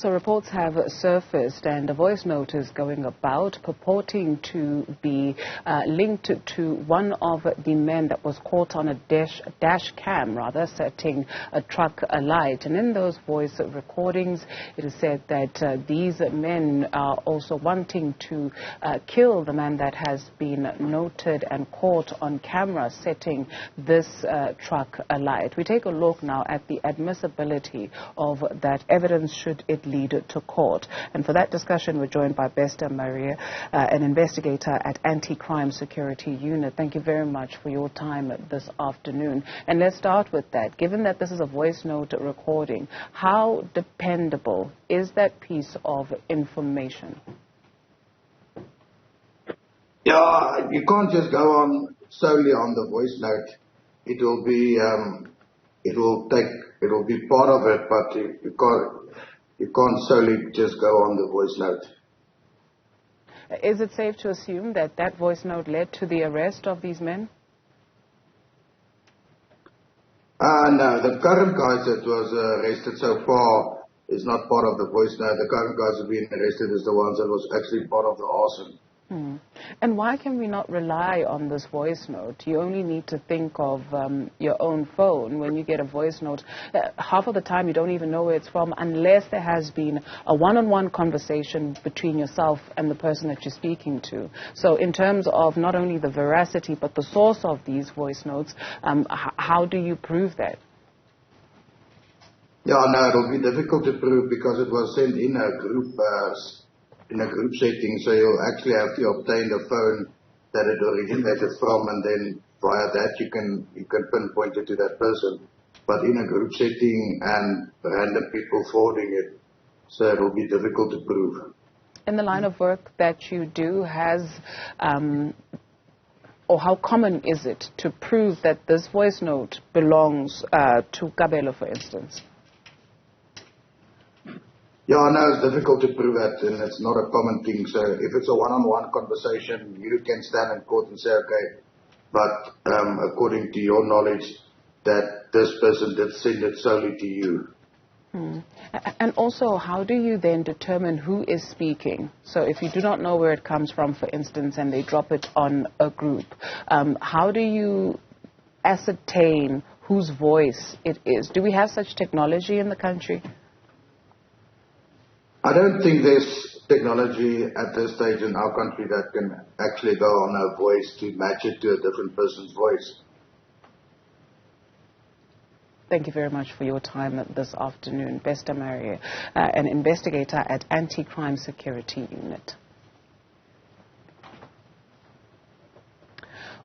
So reports have surfaced and a voice note is going about purporting to be linked to one of the men that was caught on a dash cam, setting a truck alight. And in those voice recordings, it is said that these men are also wanting to kill the man that has been noted and caught on camera setting this truck alight. We take a look now at the admissibility of that evidence should it lead to court. And for that discussion, we're joined by Maree, an investigator at Anti-Crime Security Unit. Thank you very much for your time this afternoon. And let's start with that. Given that this is a voice note recording, how dependable is that piece of information? Yeah, you can't just go on solely on the voice note. It will be part of it, but you can't solely just go on the voice note. Is it safe to assume that that voice note led to the arrest of these men? No, the current guys that was arrested so far is not part of the voice note. The current guys that have been arrested is the ones that was actually part of the arson. And why can we not rely on this voice note? You only need to think of your own phone when you get a voice note. Half of the time you don't even know where it's from unless there has been a one-on-one conversation between yourself and the person that you're speaking to. So in terms of not only the veracity but the source of these voice notes, how do you prove that? Yeah, no, it'll be difficult to prove because it was sent in a group setting, so you'll actually have to obtain the phone that it originated from, and then via that you can pinpoint it to that person. But in a group setting and random people forwarding it, so it will be difficult to prove. In the line of work that you do, or how common is it to prove that this voice note belongs to Kabelo, for instance? Yeah, no, it's difficult to prove that, and it's not a common thing. So if it's a one-on-one conversation, you can stand in court and say, okay, but according to your knowledge, that this person did send it solely to you. And also, how do you then determine who is speaking? So if you do not know where it comes from, for instance, and they drop it on a group, how do you ascertain whose voice it is? Do we have such technology in the country? I don't think there's technology at this stage in our country that can actually go on a voice to match it to a different person's voice. Thank you very much for your time this afternoon. Maree, an investigator at Anti-Crime Security Unit.